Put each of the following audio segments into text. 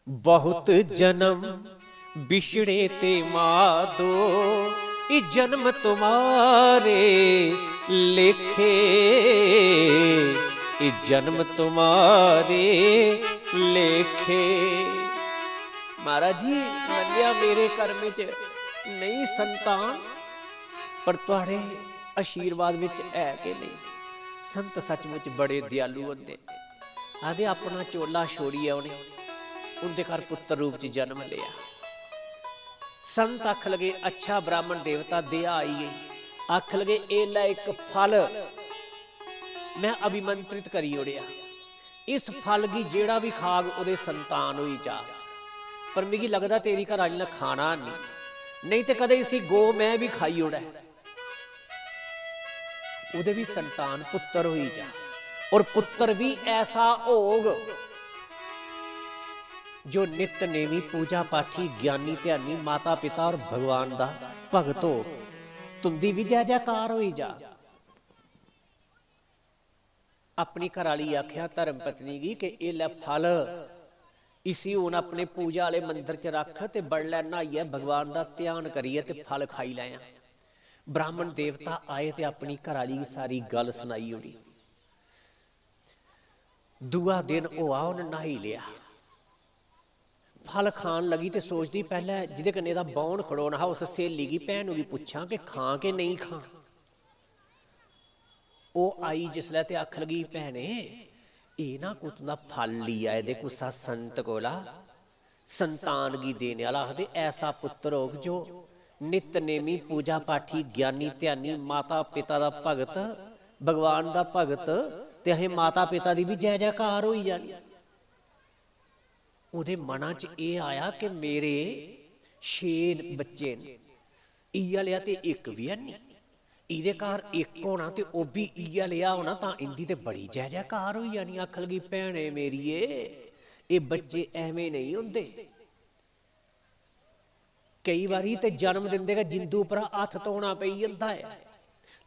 बहुत जन्म बिछड़े ते मादो, ई जन्म तुम्हारे लेखे, ई जन्म तुम्हारे लेखे। महाराज जी मन्निया मेरे कर्म च नहीं संतान, पर तुहाड़े आशीर्वाद विच है कि नहीं। संत सचमुच बड़े दयालु होंदे। आदे अपना चोला छोड़िए उन्हें उनके घर पुत्र रूप च जन्म लिया। संत आख लगे अच्छा ब्राह्मण देवता दया आई गई। आख लगे ए लै एक फल मैं अभिमंत्रित करी ओढ़िया, इस फल की जेड़ा भी खाग उहदे संतान हुई जा। पर मिगी लगदा तेरी घर वाली ने खाना नहीं तो कदे इसी गो मैं भी खाई ओढ़ा, उहदे भी संतान पुत्र हुई जा। और पुत्र भी ऐसा होग जो नित नेमी पूजा पाठी ज्ञानी ध्यानी माता पिता और भगवान दा भगत हो। तुंदी भी जय जयकार होई जा। अपनी घरवाली आख्या धर्म पत्नी की कि ये लै फल, इसी हुण अपने पूजा वाले मंदिर च रख ते बड़लै नहाइए भगवान दा ध्यान करिए ते फल खाई लैया। ब्राह्मण देवता आए ते अपनी घरवाली की सारी गल सुनाई ओड़ी। दूआ दिन वो आ उन्हें नहाई लिया, फल खान लगी तो सोचती पहले जिदे कन्ने दा बौन खड़ोना हा उस सहेली की भैन की पुछां कि खां के नहीं खां। वो आई जिसलै ते आख लगी भैने ये ना कुछ ना फल लिया है कुसा संत कोला संतान की देने वाला। आखदे ऐसा पुत्र होग जो नित नेमी पूजा पाठी ज्ञानी ध्यानी माता पिता दा भगत भगवान दा भगत ते अहें माता पिता दी भी जय जयकार होई जानी। उहदे मना च ये आया कि मेरे 6 बच्चे ने, इया लिया ते एक भी है नहीं, इहदे घर एक होना ते वह भी इया लिया होना तां इंदी ते बड़ी जय जयकार होई जानी। आख लगी भैने मेरिए ये बच्चे एवें नहीं होंदे, कई बारी ते जन्म दिंदे गै जिंदू पर हथ धोना पई जांदा है।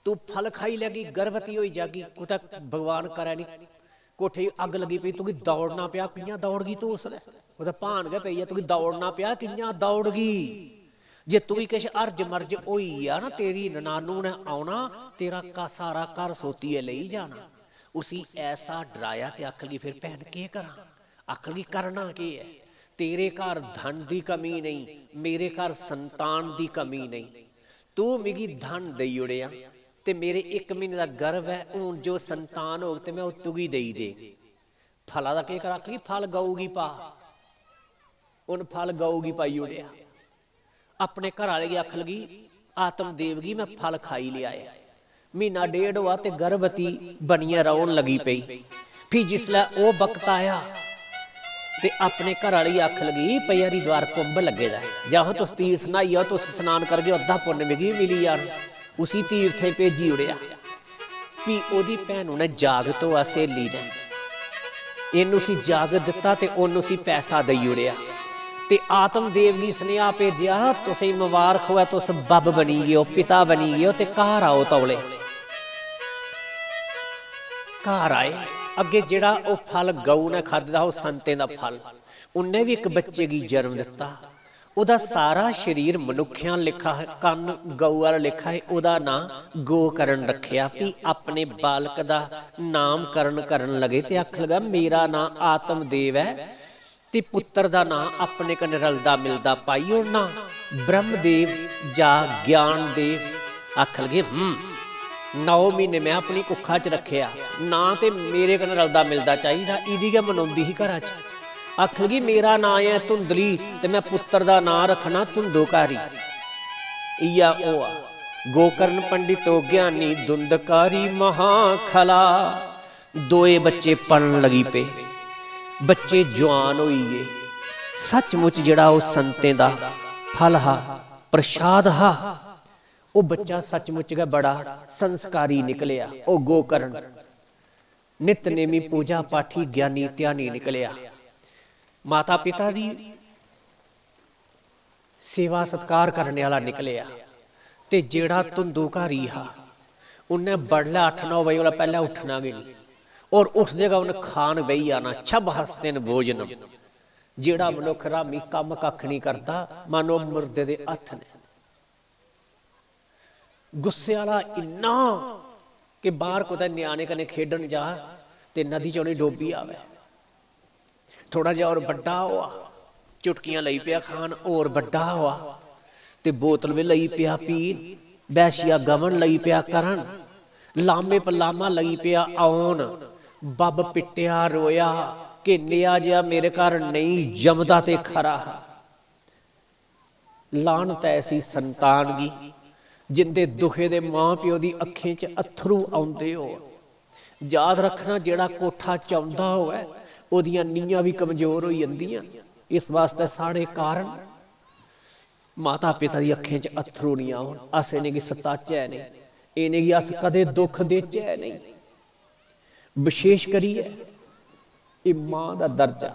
तू फल खाई लगी गर्भवती होई जागी, कुतै भगवान करे नहीं कोठे अग लगी पई तुगी दौड़ना पिया, कियां दौड़ गई तू उसलै ओहदा भान गै पई तुगी दौड़ना पिया कियां दौड़ गई। जे तू भी किश अर्ज मर्ज होई आ ना तेरी ननानू ने आना तेरा का सारा घर सोतिए ले जाना। उसी ऐसा डराया ते आख लगी फिर भैन के करा। आख लगी करना के है, तेरे घर धन की कमी नहीं, मेरे घर संतान की कमी नहीं। तू मिगी धन दई उड़िया ते मेरे 1 महीने का गर्भ है, हूँ जो संतान हो तो मैं वो तुगी दई दे। फला का के कर आख लगी फल गऊगी पा, उन फल गऊगी पाई उड़िया। अपने घर वाले की आख लगी आत्म देवगी मैं फल खाई लिया है। महीना डेढ़ हुआ तो गर्भवती बनिया रोन लगी पई। फिर जिसलै वो वक्त आया ते अपने घर वाली आख लगी पई हरिद्वार कुंभ लगे दा, जाओ तुस तीर्थ नहाई आओ, तुस स्नान करके अद्धा पुण्य मिगी मिली जान। उसी तीर्थे भेजी उड़िया। भी ओदी भैन ने जागत हुआ सहेली ने इन उसी जागत दिता ते उन्होंने उसी पैसा दई उड़िया ते आत्म देव की स्नेहा भेजिया तुसीं मुबारक होया तुस बब बनी गए हो, पिता बनी गए हो ते घर आओ तौले। घर आए अगे जिहड़ा वो फल गऊ ने खादा वो संतें दा फल, उन्हें भी एक बच्चे की जन्म दिता। उदा सारा शरीर मनुखियां लिखा है, कन गऊ वाला लिखा है। उदा नाम गोकरण रखिया। भी अपने बालक दा नामकरण करन लगे ते आख लगा मेरा नाम आत्मदेव है ते पुत्र दा नाम अपने कन्ने रलदा मिलदा पाई उड़ना ब्रह्मदेव जा ज्ञान देव। आख लगे 9 महीने मैं अपनी कुखा च रखिया ना ते मेरे कन्ने रलदा मिलदा चाहिदा, इहदी गै मनाउंदी ही घरा च। आख लगी मेरा नां है धुंधली ते मैं पुत्र दा नां रखना धुंधोकारी। इया ओ गोकर्ण पंडित हो ज्ञानी धुंधकारी महाखला। 2 बच्चे पढ़न लगी पे, बच्चे जवान होई गए। सचमुच जिहड़ा उस संतें दा फल हा प्रसाद हा, वो बच्चा सचमुच गै बड़ा संस्कारी निकलिया। वो गोकर्ण नितनेमी पूजा पाठी ज्ञानी ध्यानी निकलिया। माता पिता दी सेवा सत्कार करने वाला निकलिया। ते जेड़ा धुंधुकारी हा उन्हें बड़ला 8-9 बजे वाला पहले उठना गई नहीं और उठ देगा उन्हें खान बही आना। छब हस्ते भोजनम ਜਿਹੜਾ ਮਨੁੱਖ ਰਾਮੀ ਕੰਮ ਕੱਖ ਨਹੀਂ ਕਰਦਾ, ਮਾਨੋ ਮੁਰਦੇ ਦੇ ਹੱਥ ਨੇ। ਗੁੱਸੇ ਵਾਲਾ ਇੰਨਾ ਕਿ ਬਾਹਰ ਕੋਤੇ ਨਿਆਣੇ ਕਨੇ ਖੇਡਣ ਜਾ ਤੇ ਨਦੀ ਚੋਂ ਡੋਬੀ ਆਵੇ, ਥੋੜਾ ਜਿਹਾ और ਵੱਡਾ ਹੋਆ, ਚੁਟਕੀਆਂ ਲਈ ਪਿਆ ਖਾਣ, ਹੋਰ ਵੱਡਾ ਹੋਆ ਤੇ ਬੋਤਲ ਵੀ ਲਈ ਪਿਆ ਪੀਣ, ਵੈਸ਼ੀਆ ਗਵਨ ਲਈ ਪਿਆ ਕਰਨ, ਲਾਮੇ ਪਲਾਮਾ ਲਈ ਪਿਆ ਆਉਣ। ਬੱਬ ਪਿੱਟਿਆ ਰੋਇਆ ਕਿ ਨਿਆ ਜਿਹਾ ਮੇਰੇ ਘਰ ਨਹੀਂ ਜੰਮਦਾ ਤੇ ਖਰਾ। ਲਾਹਨਤ ਐਸੀ ਸੰਤਾਨਗੀ ਜਿੰਦੇ ਦੁਖੇ ਦੇ ਮਾਂ ਪਿਓ ਦੀ ਅੱਖਾਂ 'ਚ ਅਥਰੂ ਆਉਂਦੇ ਹੋ। ਯਾਦ ਰੱਖਣਾ, ਜਿਹੜਾ ਕੋਠਾ ਚਾਹੁੰਦਾ ਹੋਵੇ ਉਹਦੀਆਂ ਨੀਹਾਂ ਵੀ ਕਮਜ਼ੋਰ ਹੋ ਜਾਂਦੀਆਂ। ਇਸ ਵਾਸਤੇ ਸਾਡੇ ਕਾਰਨ माता पिता दी अखें च अथरू नहीं आउन। अस इन्हें की सताचै नहीं, इन्हें की अस कदे दुख देचै नहीं। विशेष करिए ये मां दा दर्जा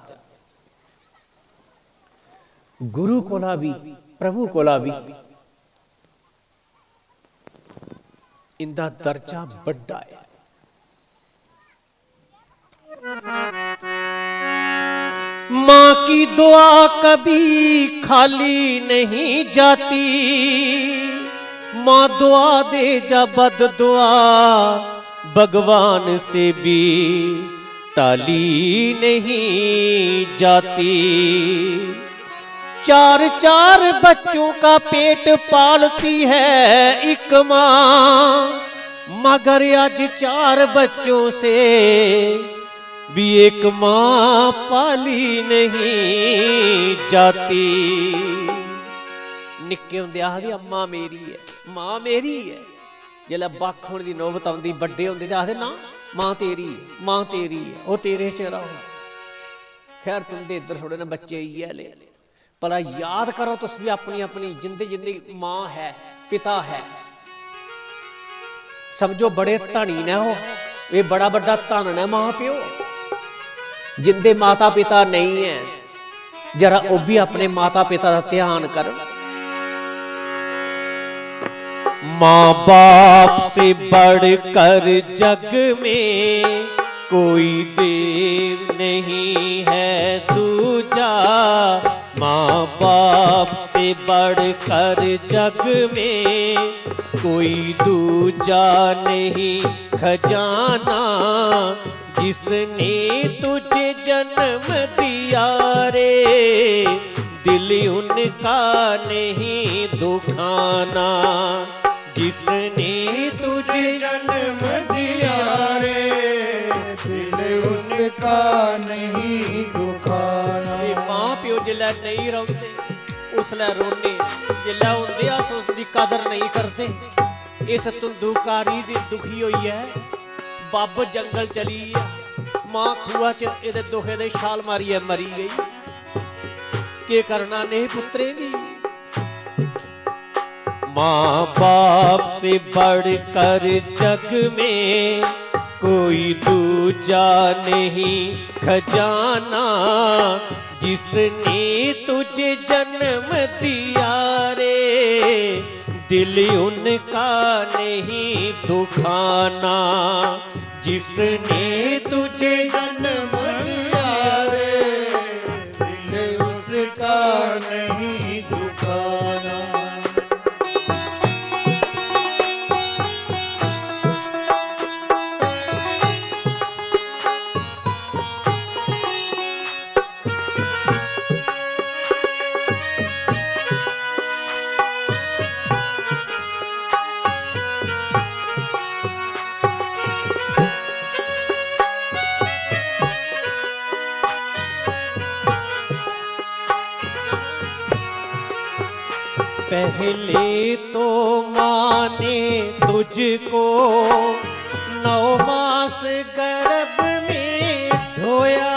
गुरु कोला भी प्रभु कोला भी इंदा दर्जा बड़ा है। माँ की दुआ कभी खाली नहीं जाती, माँ दुआ दे जा बद दुआ भगवान से भी टाली नहीं जाती। चार चार बच्चों का पेट पालती है एक माँ, मगर आज चार बच्चों से भी एक माँ पाली नहीं जाती। निक्के होंदे आखदे अम्मा मेरी है, मां मेरी है। जिसलै बक्ख होने की नौबत आउंदी, बड्डे होंदे ते आखदे ना मां तेरी है, मां तेरी है, वो तेरे च रहो। खैर तुंदे इधर थोड़े ना बच्चे इयै ले, भला याद करो तुस भी अपनी अपनी जिंदे जिंदे मां है पिता है। समझो बड़े धनी ने हो, ये बड़ा बड़ा धन है मां प्यो। जिंदे माता पिता नहीं है जरा वो भी अपने माता पिता का ध्यान कर। माँ बाप से बढ़कर जग में कोई देव नहीं है दूजा। माँ बाप से बढ़कर जग में कोई दूजा नहीं खजाना। जिसने तुझे जन्म दिया रे दिल उनका नहीं दुखाना। जिसने तुझे जन्म दिया रे दिल उसका नहीं दुखाना। मां प्यो जिल्लै नहीं रौंदे उसलै रोने, जिल्लै हुंदे अस उसदी कदर नहीं करते। इस धुंधुकारी दी दुखी होई है, बब जंगल चली है, मां खूआ च इहदे दुखे दे छाल मारिए मरी गई। के करना नहीं पुत्रेगी। माँ बाप से बढ़कर जग में कोई दूजा नहीं खजाना। जिसने तुझे जन्म दिया रे दिल उनका नहीं दुखाना। जिसने तुझे जन्म दिया रे दिल उसका नहीं दुखाना। पहले तो माँ ने तुझको 9 मास गर्भ में ढोया।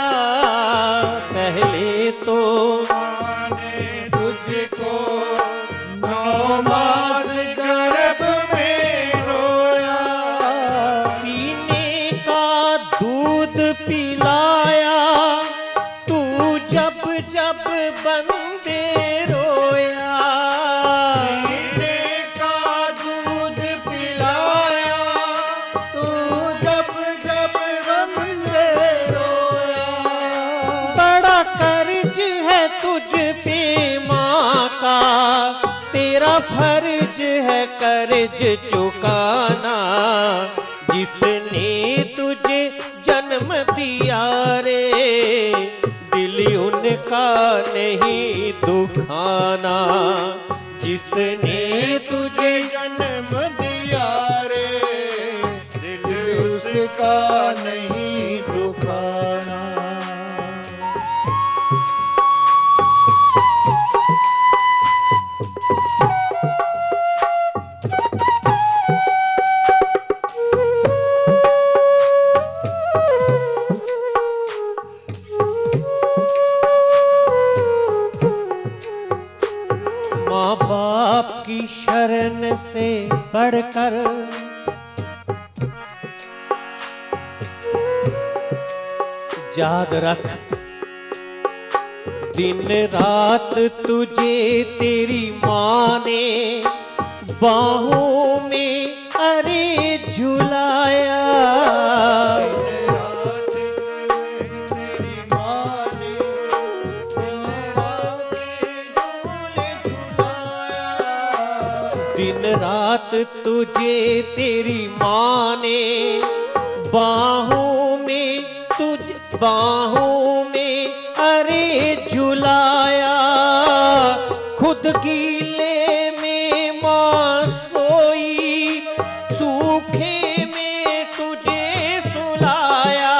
पहले तो माँ ने तुझको 9 मास गर्भ में ढोया। सीने का दूध पिलाया तू जब जब बंदे रोया। तुझ पे माँ का, तेरा फर्ज है कर्ज चुकाना। जिसने तुझे जन्म दिया रे, दिल उनका नहीं दुखाना। जिसने तुझे जन्म दिया रे, दिल उसका नहीं दुखाना। माँ बाप की शरण से बढ़कर याद रख, दिन रात तुझे तेरी माँ ने बाहों में अरे झुलाया। दिन रात तुझे तेरी माँ ने बाहों में अरे झुलाया। खुद गीले में माँ सोई, सूखे में तुझे सुलाया।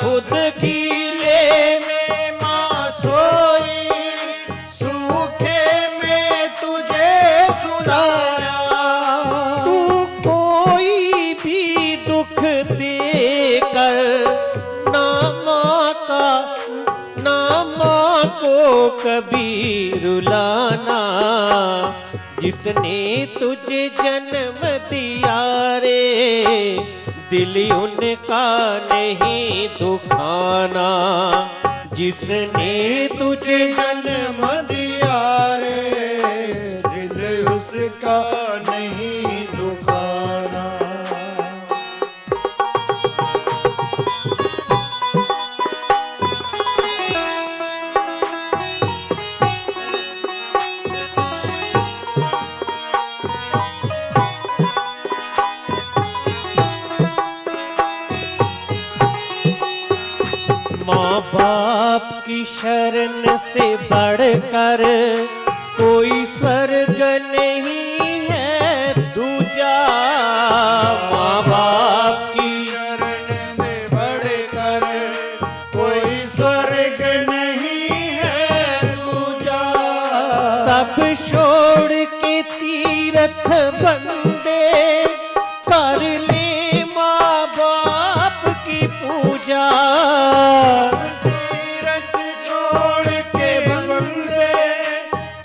खुद गीले में माँ सोई, सूखे में तुझे सुलाया। तू कोई भी दुख देकर ना माँ को कभी रुलाना। जिसने तुझे जन्म दिया रे, दिल उनका नहीं दुखाना। जिसने तुझे जन्म दिया रे, दिल उसका नहीं दुखाना। माँ बाप की शरण से बढ़कर कोई स्वर्ग नहीं है दूजा। माँ बाप की शरण से बढ़कर कोई स्वर्ग नहीं है दूजा। सब छोड़ के तीर्थ बंदे कर ले माँ बाप की पूजा। तीरथ छोड़ के बंदे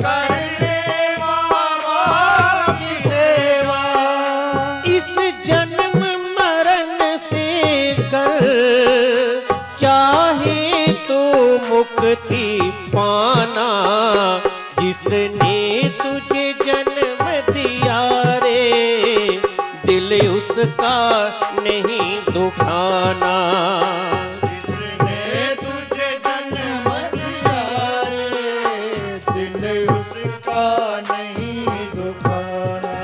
कर ले माँ बाप की सेवा। इस जन्म मरण से कर चाहे तो मुक्ति पाना। जिसने तुझे जन्म दिया रे, दिल उसका नहीं दुखाना। जिसने तुझे जन्म दिया रे, दिल उसका नहीं दुखाना।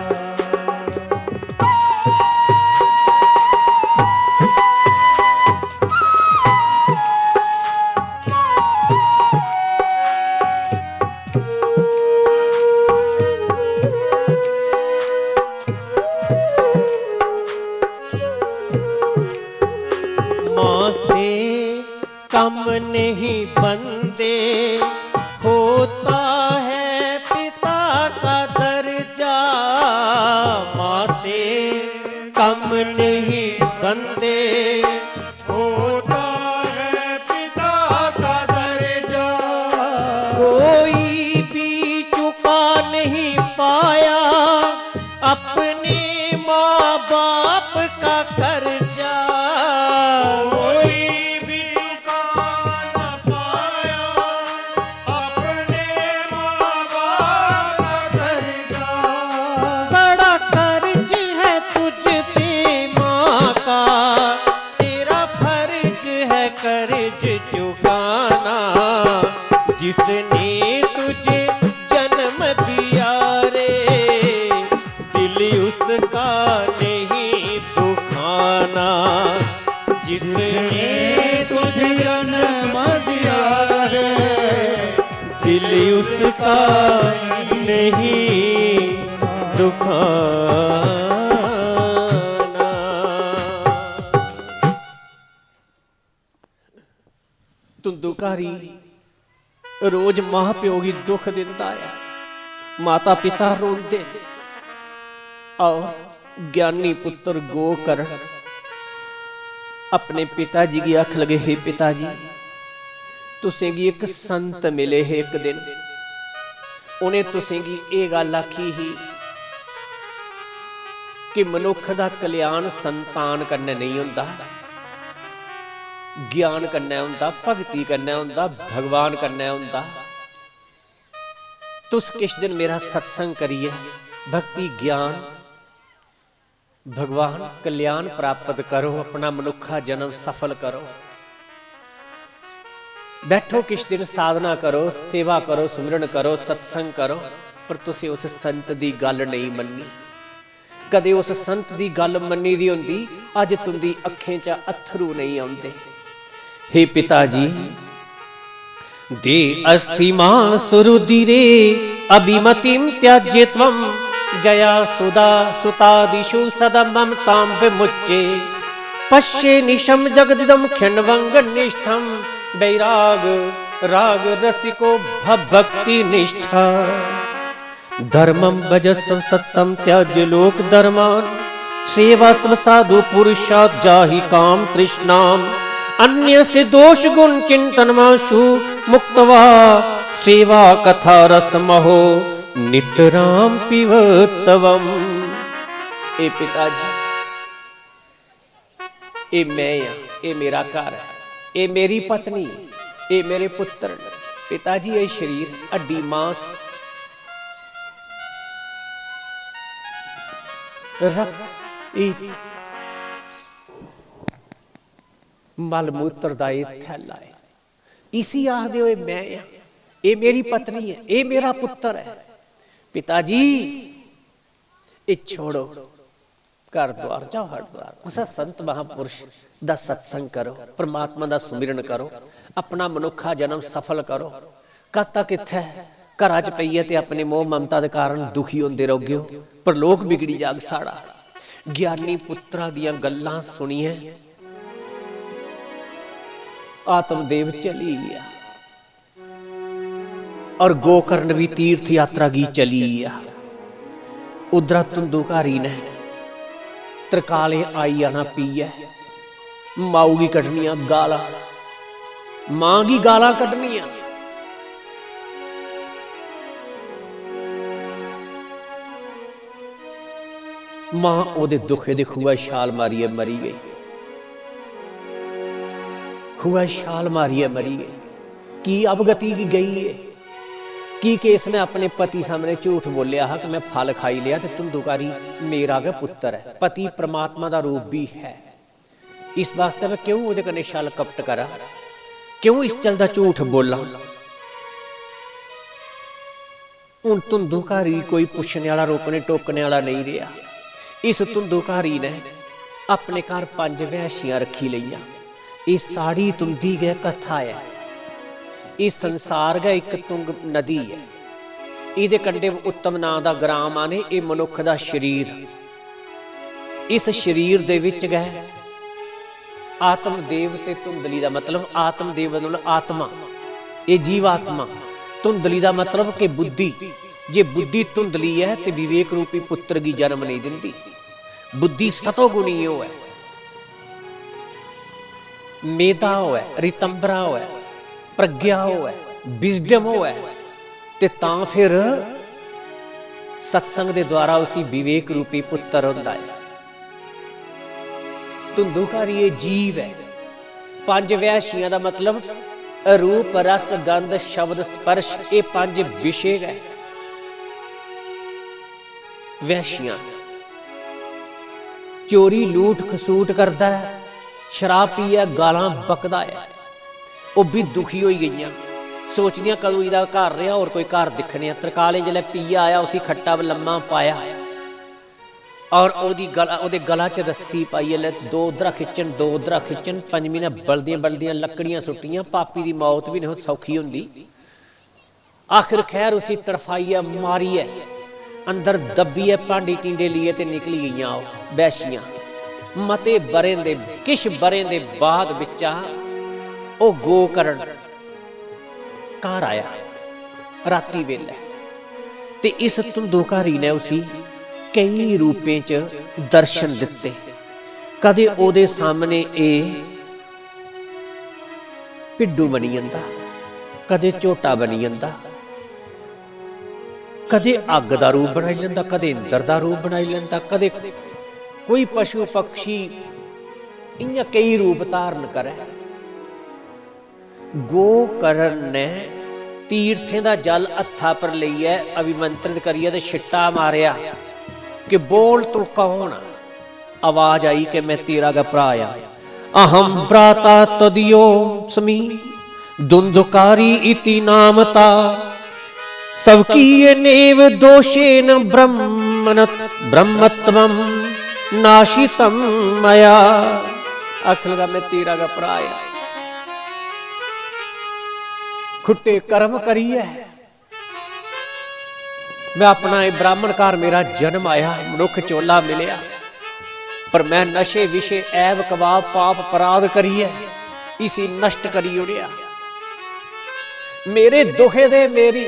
माँ से कम नहीं बंदे, होता है पिता का दर्जा। माँ से कम नहीं बंदे, होता है पिता का दर्जा। कोई भी चुका नहीं पाया अपने माँ बाप का कर्जा। कोई भी चुका न पाया अपने किसने तुझे जन्म दिया रे, दिल उसका नहीं दुखाना। जिसने तुझे जन्म दिया रे, दिल उसका नहीं दुखाना। धुंधुकारी रोज मां प्यो गी दुख दिंदा है, माता पिता रोंदे और ज्ञानी पुत्र गोकर्ण अपने पिताजी की अख लगे, हे पिताजी तुसें गी एक संत मिले है एक दिन, उन्हें तुसें गी ये गल आखी ही कि मनुख दा कल्याण संतान कन्नै नहीं हुंदा, ज्ञान कन्नै हुंदा, भगती कन्नै हुंदा, भगवान कन्नै हुंदा। तुस किस दिन मेरा सत्संग करिए, भक्ति ज्ञान भगवान कल्याण प्राप्त करो, अपना मनुखा जन्म सफल करो। बैठो किस दिन साधना करो, सेवा करो, सुमिरन करो, सत्संग करो, पर तुसी उस संत दी गल नहीं मन्नी। कदे उस संत दी गल मन्नी दी हुंदी, अज तुंदी अखें च अथरू नहीं आउंदे। हे पिताजी दे अस्थि मां सुरुदिरे अभिमतिं त्याज्य त्वं, जया सुधा सुतादिषु सदा ममतां विमुच्ये। पश्ये निशम जगदिदं खिन्वंग निष्ठं, वैराग राग रसिको भक्ति निष्ठा। धर्मं भजस्व सत्यं त्याज्य लोक धर्मान्, सेवा स्व साधु पुरुषात् जाहि काम तृष्णाम्। अन्य से दोष गुण चिंतन माशु मुक्तवा, सेवा कथा रस महो नितराम पिबतवम। ए पिताजी ए मैं ए मेरा घर है, ए मेरी पत्नी, ए मेरे पुत्र। पिताजी ये शरीर हड्डी मांस रक्त ए मल मूत्र दा थैला है, इसी आखदे होए मैं ये मेरी पत्नी है, ये मेरा पुत्र है। पिताजी ये छोड़ो घर द्वार, जाओ हरिद्वार, उस संत महापुरुष दा सत्संग करो, परमात्मा दा सुमिरन करो, अपना मनुखा जन्म सफल करो। कद तक इत्थे घरां च पईए ते अपने मोह ममता दे कारण दुखी होंदे रहोगे, पर लोक बिगड़ी जाग साड़ा। ज्ञानी पुत्रा दियां गल्लां सुनिए, आत्मदेव चली गया और गोकर्ण भी तीर्थ यात्रा की चली गया। उधर धुंधुकारी ने त्रिकाले आई आना पीए, माऊ की कटनिया गाला, मां की गाला कटनिया। मां ओदे दुखे दे खुआ छाल मारिए मरी गई, खुआ छाल मारिए मरी गई। की अवगति की गई है कि केस ने अपने पति सामने झूठ बोलिया है कि मैं फल खाई लिया, तो धुंधुकारी मेरा के पुत्र है, पति परमात्मा का रूप भी है। इस वास्ते मैं क्यों उहदे कन्नै छल कपट करा, क्यों इस चलदा झूठ बोला। हुण धुंधुकारी कोई पुछने वाला, रोकने टोकने वाला नहीं रहा। इस धुंधुकारी ने अपने घर 5 वैश्यां रखी लईयां। ये साड़ी तुंदी गए कथा है, इस संसार का एक तुंग नदी है, इहदे कंढे उत्तम नां दा ग्राम आने, ये मनुख दा शरीर, इस शरीर दे विच गए आत्मदेव ते धुंधली दा मतलब, आत्मदेव मतलब आत्मा, ये जीवात्मा, धुंधली दा मतलब कि बुद्धि। जे बुद्धि धुंधली है तो विवेक रूपी पुत्र की जन्म नहीं दिंदी। बुद्धि सतोगुणी हो है, मेधा हो है, रितंबरा हो है, प्रज्ञा हो है, विजडम हो है, ते तां फिर सत्संग दे द्वारा उसी विवेक रूपी पुत्र होंदा है। धुंधुकारी ये जीव है। 5 वैश्यां दा मतलब रूप रस गंध शब्द स्पर्श, ये 5 विषय है। वैश्यां चोरी लूट खसूट करता है, शराब पीए, गालां बकदा है, वह भी दुखी हो गई। सोचदियां कदों इहदा घर रहा, और कोई घर दिखने। तरकाले जिसलै पिया आया उसी खट्टा लम्मा पाया और ओहदे गला च रस्सी पाई, ले दो उधरा खिच्चन दो उधरा खिच्चन। पंजवीं ने बलदियां बलदियां लकड़ियां सुट्टियां। पापी की मौत भी नहीं सौखी होंदी। आखिर खैर उसी तड़फाइया मारिए अंदर दब्बीए भांडी टींडे लिए ते निकली गईयां ओह वैशियां। मते बरें दे किश बरें दे बाद बिचा ओ गोकरण घर आया राती वेले, ते इस धुंधुकारी ने उसी कई रूपें च दर्शन दिते। कदे ओदे सामने ए पिड्डू बनी जंदा, कदे झोटा बनी जंदा, कदे अग दा रूप बनाई लैंदा, कदे इंद्र दा रूप बनाई लैंदा, कदे कोई पशु पक्षी, इयां कई रूप धारण करे। गोकरण ने तीर्थें दा जल हत्था पर लईए अभिमंत्रित करिए ते छिट्टा मारिया कि बोल तू कौन। आवाज आई कि मैं तेरा गा भरा आ। अहम भ्राता तदियो समी धुंधुकारी इति नामता, सबकी नेव दोषेन ब्रह्मत्वम नाशितम मया। आख लगा मैं तेरा गा भरा आ, खुट्टे कर्म करिए। मैं अपना ब्राह्मण घर मेरा जन्म आया, मनुख चोला मिलिया, पर मैं नशे विषे ऐब कबाब पाप अपराध करिए इसी नष्ट करी उड़िया। मेरे दुखे दे मेरी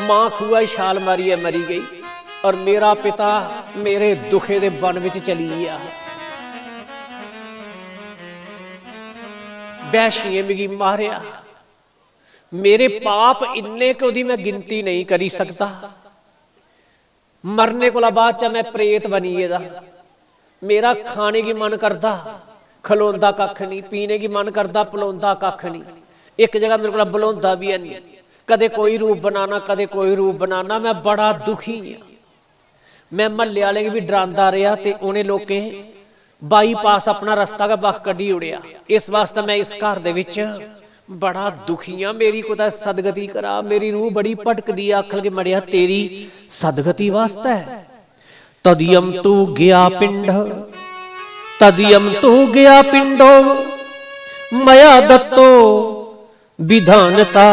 मां खुआ छाल मारिए मरी गई, और मेरा पिता मेरे दुखे दे बन विच चली गया। वैश्य मिगी मारिया। मेरे पाप इन्ने कि ओदी मैं गिनती नहीं करी सकता। मरने को बाद च मैं प्रेत बनी गेदा। मेरा खाने की मन करता खलोंदा कख नहीं, पीने की मन करता पलोंदा कख नहीं। एक जगह मेरे को बुलांदा भी है नहीं। कदे कोई रूप बनाना कदे कोई रूप बनाना। मैं बड़ा दुखी हाँ। मैं महल्ले वाले भी डरांदा रहा, तो उन्हें लोकें बाईपास अपना रस्ता का बख कड्ढी उड़िया। इस वास्ते मैं इस घर दे विच बड़ा दुखी हाँ। मेरी कुछ सदगति करा। मेरी रूह बड़ी भटकदी। आखल के मड़िया तेरी सदगति वास्ते तदियम तू गया पिंड, तदियम तू गया पिंडो मया दत्तो विधानता,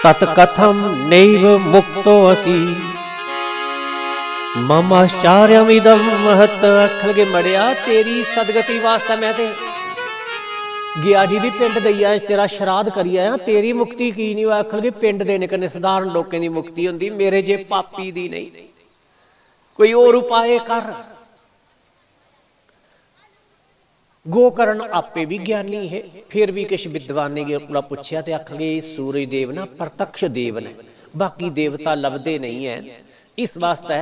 तत्कथम नैव मुक्तो असी मम आश्चर्यमिदं महत्। आखल के मड़िया तेरी सदगति वास्ते मैं ते गया जी भी पिंड दई आया, तेरा श्राद्ध करी आया, तेरी मुक्ति की नहीं। आखल के पिंड देने कन्नै साधारण लोगों की मुक्ति होंदी, मेरे जे पापी दी नहीं। कोई और उपाय कर। गोकर्ण आपे भी ज्ञानी है, फिर भी किश विद्वान ने पूछया तो आखल सूरज देव ना प्रत्यक्ष देव ने, बाकी देवता लभदे नहीं है। इस वास्ते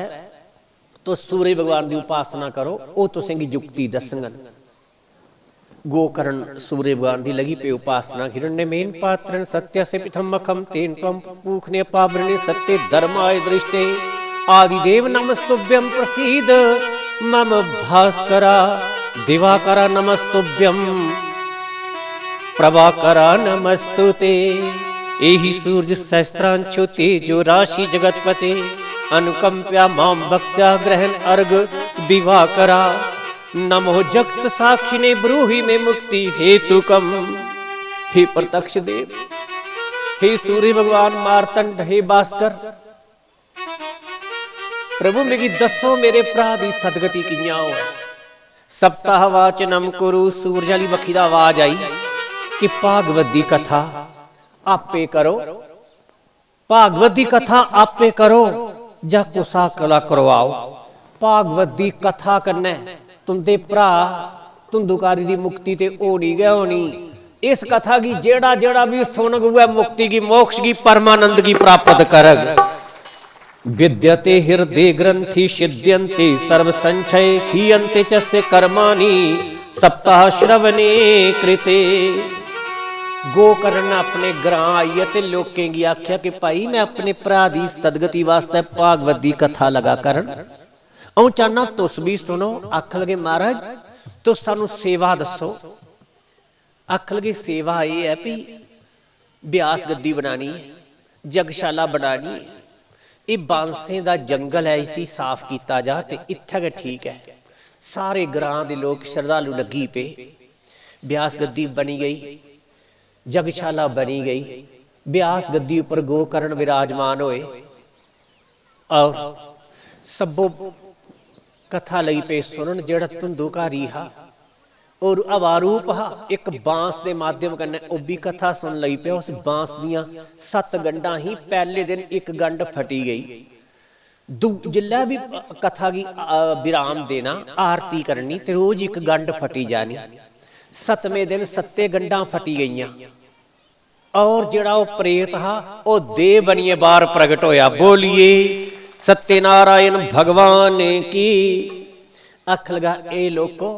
तो सूरज भगवान की उपासना करो, वो तुसेंगी युक्ति दसंगन। गोकर्ण सूर्य भगवान की लगी पे उपासना। हिरण्यमेन पात्रन सत्य से पिथम मखम तेन त्वं पूखने पावरणे सत्य धर्माय दृष्टे, आदिदेव नमस्तुभ्यं प्रसीद मम भास्करा, दिवाकरा नमस्तुभ्यं प्रभाकरा नमस्तुते। एहि सूर्य सहस्त्रांशु तेजो राशि जगतपते, अनुकंप्या माम भक्त्या ग्रहण अर्घ दिवाकरा, नमो जगत साक्षिणे ब्रूहि में मुक्ति हेतुकम। हे प्रत्यक्ष देव, हे सूर्य भगवान मार्तंड, हे भास्कर, प्रभु मेरी दसो मेरे भरा दी सदगति कियां हो। सप्ताह वाचनम कुरु। सूरज वाली बखी दा आवाज आई कि भागवत दी कथा आपे करो, भागवत दी कथा आपे करो, जा कुसा कला करवाओ। भागवत दी कथा कन्नै तुंदे भरा धुंधुकारी दी मुक्ति ते होनी गै होनी। इस कथा की जेड़ा जेड़ा भी सुनग वह मुक्ति की मोक्ष की परमानंद की प्राप्त करग। विद्यते हृदय ग्रंथि सिद्ध्यन्ते सर्व संचय खीयन्ते चस्य कर्माणि सप्ताह श्रवणे कृते। गोकर्ण अपने ग्रां आई ते लोकें की आख्या कि भाई मैं अपने भरा दी सदगति वास्ते भागवत दी कथा लगा करन, औ चाहना तुस भी सुनो। आख लगे महाराज तुस सानू सेवा दसो। आख लगे सेवा ये है भी ਬਿਆਸ ਗੱਦੀ ਬਣਾਣੀ ਹੈ, ਜਗਸ਼ਾਲਾ ਬਣਾਣੀ ਹੈ। ਇਹ ਬਾਂਸੇ ਦਾ ਜੰਗਲ ਹੈ, ਇसी ਸਾਫ਼ ਕੀਤਾ ਜਾ ਤੇ ਇੱਥੇ ਕਿ ਠੀਕ ਹੈ। ਸਾਰੇ ਗ੍ਰਾਂ ਦੇ ਲੋਕ ਸ਼ਰਧਾਲੂ ਲੱਗੀ ਪਏ। ਬਿਆਸ ਗੱਦੀ ਬਣੀ ਗਈ, ਜਗਸ਼ਾਲਾ ਬਣੀ ਗਈ। ਬਿਆਸ ਗੱਦੀ ਉੱਪਰ ਗੋਕਰਨ ਵਿਰਾਜਮਾਨ ਹੋਏ ਔਰ ਸਭੋ कथा लई पे सुनन। जेड़ा धुंधुकारी हा और अवारूप हा, एक बांस के माध्यम कन्नै ओ भी कथा सुन लई पे। उस बांस दियां 7 गंढां ही पहले दिन एक गंढ फटी गई। जिल्लै भी कथा की विराम देना, आरती करनी ते रोज एक गंढ फटी जानी। 7वें दिन 7 गंढां फटी गईयां और जेड़ा ओ प्रेत हा ओ देह बनिए बाहर प्रगट होया। बोलिए सत्यनारायण भगवान की। अख लगा ए लोको,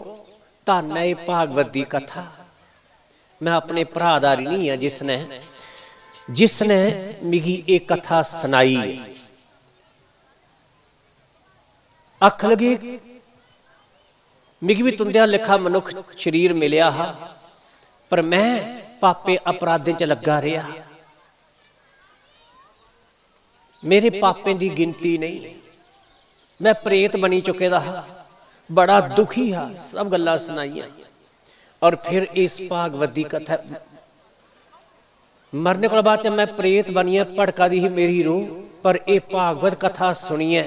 धन है भागवत की कथा। मैं अपने भरादारी नहीं है जिसने मिगी ये कथा सुनाई। अख लगी मिगी भी तुंदिया लिखा मनुख शरीर मिलिया हा, पर मैं पापे अपराधे च लगा रहा। मेरे पापे की गिनती नहीं, मैं प्रेत बनी चुके दा, बड़ा दुखी हा। सब गल्लां सुनाइयां और फिर इस भागवत की कथा मरने को बाद मैं प्रेत बनिया, भड़का दी ही मेरी रूह। पर यह भागवत कथा सुनिए,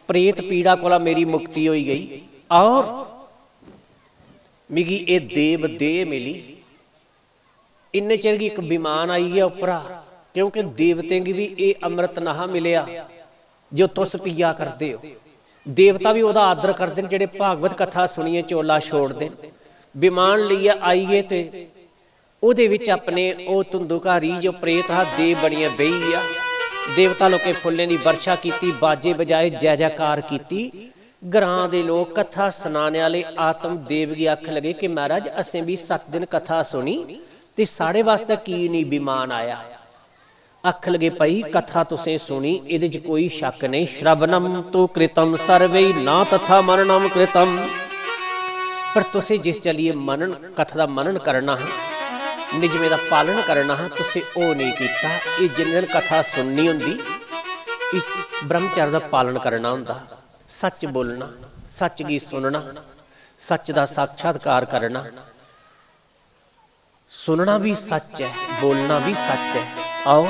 प्रेत पीड़ा को मेरी मुक्ति हो गई और मिगी ये देव देह मिली। इन्ने चिर की एक विमान आई है उपरा, क्योंकि देवते की भी ये अमृत नहा मिलिया जो तुस पिया करते हो। देवता भी वह आदर करते हैं जेडे भागवत कथा सुनिए चोला छोड़ दें। विमान लिए आईए तो ਉਹਦੇ ਵਿੱਚ ਆਪਣੇ ਉਹ ਧੁੰਦੁਕਾਰੀ जो प्रेत हा देव बनिया बही आ। देवता लोके फुल्लें की वर्षा की, बाजे बजाए, जय जयकार की। ग्रां दे लोग कथा सुनाने वाले आत्म देव की अख लगे कि महाराज असें भी 7 दिन कथा सुनी ते साढ़े वास्ते की नहीं विमान आया। अख लगे पई कथा तुसें सुनी, इहदे च कोई शक नहीं। श्रवणम तो कृतम सर्वे ना तथा मननम कृतम। पर तुसें जिस चलिए मनन कथा का मनन करना है, निजमे का पालन करना है, तुसें वो नहीं किया। ये जिन दिन कथा सुननी होंदी, ब्रह्मचर्य का पालन करना होंदा, सच बोलना, सच की सुनना, सच का साक्षात्कार करना। सुनना भी सच है, बोलना भी सच है और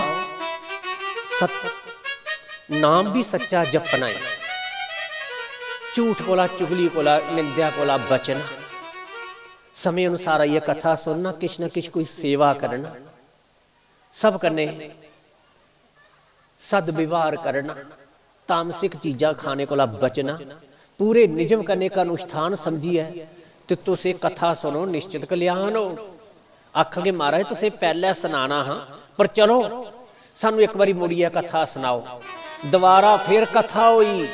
नाम भी सच्चा जपना है। झूठ कोला, चुगली कोला, निंदा कोला बचना। समय अनुसार यह कथा सुनना, किछ न किछ कोई सेवा करना, सब कन्ने सदव्यवहार करना, तामसिक चीज़ा खाने कोला बचना, पूरे निजम करने का अनुष्ठान समझिए तो तुसे कथा सुनो, निश्चित कल्याण हो। आखांगे महाराज तुसे पहले सुनाना हाँ, पर चलो सानू एक बारी मुड़िए कथा सुनाओ। दोबारा फिर कथा हुई,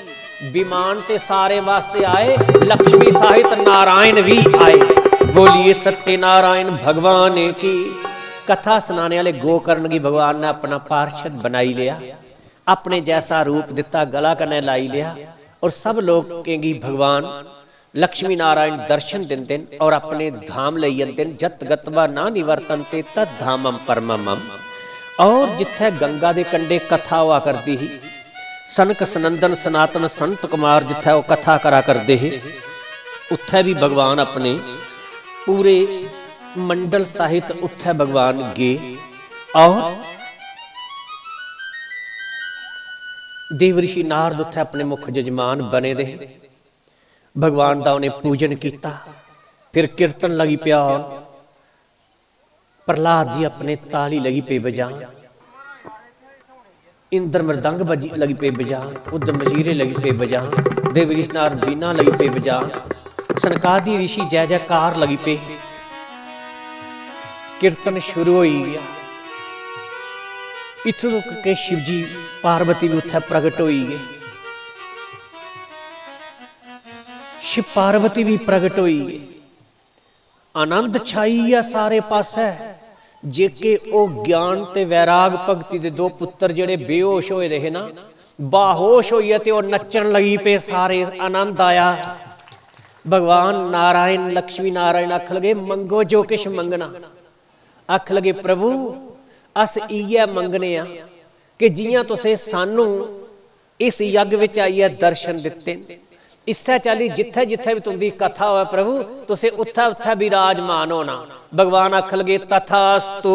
विमान ते सारे वास्ते आए, लक्ष्मी सहित नारायण भी आए। बोलिए सत्यनारायण भगवान की। कथा सुनाने वाले गोकर्ण की भगवान ने अपना पार्षद बनाई लिया, अपने जैसा रूप दिता, गला कने लाई लिया और सब लोग कहेंगे भगवान लक्ष्मी नारायण दर्शन देंदे और अपने धाम ले जाते। जत गतवा ना निवर्तनते तद धामम परमम। और जिथे गंगा के कंडे कथा हुआ करती ही, सनक सनंदन सनातन संत कुमार जिथे वो कथा करा करते ही, उत्थे भी भगवान अपने पूरे मंडल सहित उत्थे भगवान गे और देव ऋषि नारद उत्थे अपने मुख जजमान बने दे। भगवान का उन्हें पूजन किया, फिर कीर्तन लगी पिया। प्रहलाद जी अपने ताली लगी पे बजा, इंद्र मृदंग बजी लगी पे बजा, उद्धम मजीरे लगी पे बजा, देव ऋषि नारद बीना लगी पे बजा, सनकादि ऋषि जय जयकार लगी पे। कीर्तन शुरू हो गया। इथों रुक के शिव जी पार्वती भी उत्थे प्रगट हो गए। शिव पार्वती भी प्रगट हो गए। आनंद छाई है सारे पासे। जेके ओ ज्ञान ते वैराग भगती दे 2 पुत्र जेड़े बेहोश होए रहे ना, बाहोश होइए ते ओ नचन लगी पे, सारे आनंद आया। भगवान नारायण लक्ष्मी नारायण आख लगे मंगो जो किश मंगना। आख लगे प्रभु अस इयै मंगने आ कि जियां तुसें सानू इस यज्ञ विच आइए दर्शन दिते, इस्सै चाली जिथे जिथे भी तुंदी कथा हो प्रभु तुसें उत्थे उत्थे विराजमान होना। भगवान आख लगे तथास्तु।